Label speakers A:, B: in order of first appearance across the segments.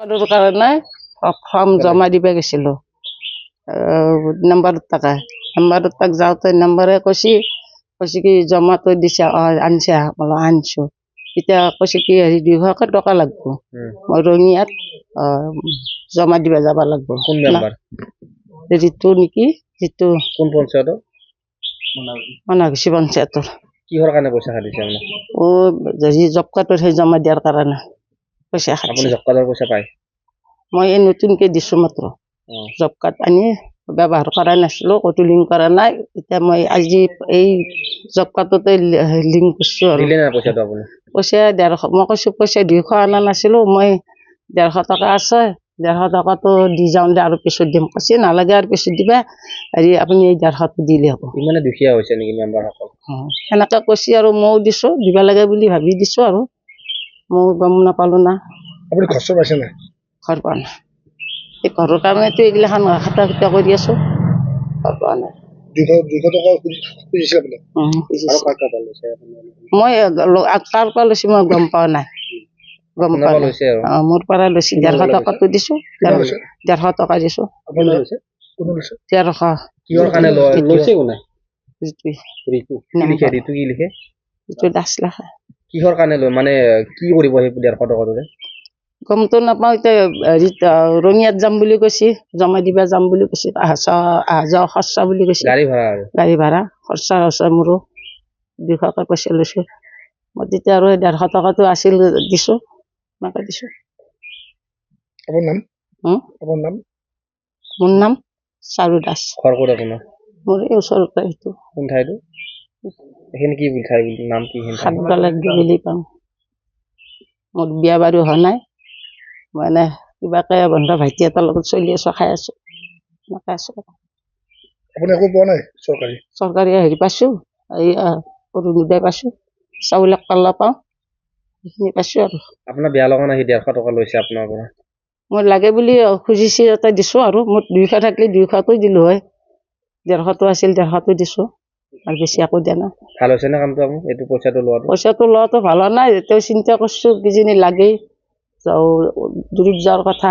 A: কাৰণে ফৰ্ম জমা দিব গৈছিলোঁ নম্বৰত তাক যাওঁতে নম্বৰে কৈছে কি জমাটো দিছে আনিছে বোলো আনিছোঁ এতিয়া কৈছে কি হেৰি 200 টকা লাগব মই ৰঙিয়াত জমা দিব যাব লাগব ঋতু নেকি ঋতু
B: কোন পঞ্চায়ত
A: মনাঘুচি পঞ্চায়তৰ
B: কিহৰ কাৰণে পইচা খাটিছে
A: জব কাৰ্ডৰ সেই জমা দিয়াৰ কাৰণে পইচা
B: আপুনি জব কাৰ্ডৰ পইচা পায়
A: মই এই নতুনকৈ দিছোঁ মাত্ৰ জব কাৰ্ড আনি ব্যৱহাৰ কৰা নাছিলোঁ ক'তো লিংক কৰা নাই এতিয়া মই আজি এই জব কাৰ্ডতে লিংক কৰিছোঁ আৰু পইচা 150 মই কৈছোঁ পইচা 200 অনা নাছিলোঁ মই 150 টকা আছে 150 টকাটো দি যাওঁ দে আৰু পিছত দিম কৈছে নালাগে আৰু পিছত দিবা হেৰি আপুনি এই 150টো দিলে হ'ব
B: ইমানে দুখীয়া হৈছে নেকি মেম্বাৰসকল
A: সেনেকৈ কৈছে আৰু ময়ো দিছোঁ দিব লাগে বুলি ভাবি দিছোঁ আৰু ময়ো গম নাপালোঁ না
B: আপুনি খৰচ পাইছে নাই
A: ঘৰ পোৱা নাই এই ঘৰৰ কাৰণেতো এইগিলাখান খাটা খুটা কৰি আছোঁ ঘৰ পোৱা নাই
B: 200 টকা খুজিছে আপুনি
A: মই কাৰ পৰা লৈছোঁ মই গম পোৱা নাই মোৰ পৰা লৈছে 150 টকাটো দিছোঁ 150 টকা দিছোঁ 150
B: কিহৰ কাৰণে লয় মানে কি কৰিব সেই 150 টকাটোৰে
A: গমতো নাপাওঁ এতিয়া ৰঙিয়াত যাম বুলি কৈছে জমা দিবা যাম বুলি কৈছে অহা যোৱা খৰচা বুলি কৈছে গাড়ী ভাড়া খৰচা মোৰো 200 পইচা লৈছোঁ মই তেতিয়া আৰু 150 টকাটো আছিল দিছোঁ এনেকৈ দিছোঁ মোৰ নাম চাৰু দাস মোৰ এই ওচৰতে সেইটো বুলি পাওঁ মোৰ বিয়া বাৰু হোৱা নাই মানে কিবাকে বন্ধ ভাইটি এটাৰ লগত চলি আছোঁ খাই আছোঁ এনেকৈ আছোঁ চৰকাৰী হেৰি পাইছোঁ এই অৰুণোদয় পাইছোঁ চাউল 1 পাল্লা পাওঁ সেইখিনি পাইছোঁ আৰু
B: আপোনাৰ বেয়া লগা নাই 150 টকা লৈছে আপোনাৰ পৰা
A: মই লাগে বুলি খুজিছে এটা দিছোঁ আৰু মোৰ 200 থাকিলে 200টো দিলোঁ হয় 150টো আছিল 150টো দিছোঁ আৰু বেছি একো দিয়া নাই
B: ভাল হৈছে নে কামটো আপুনি এইটো পইচাটো
A: লোৱাটো ভাল হোৱা নাই এতিয়াও চিন্তা কৰিছোঁ কিজানি লাগেই দূৰত যোৱাৰ কথা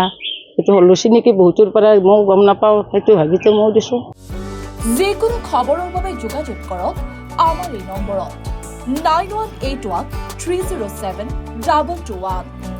A: সেইটো লৈছে নেকি বহুতৰ পৰা মই গম নাপাওঁ সেইটো ভাবিতে ময়ো দিছোঁ
C: যিকোনো খবৰৰ বাবে যোগাযোগ কৰক আমাৰ এই নম্বৰত 9181 307 221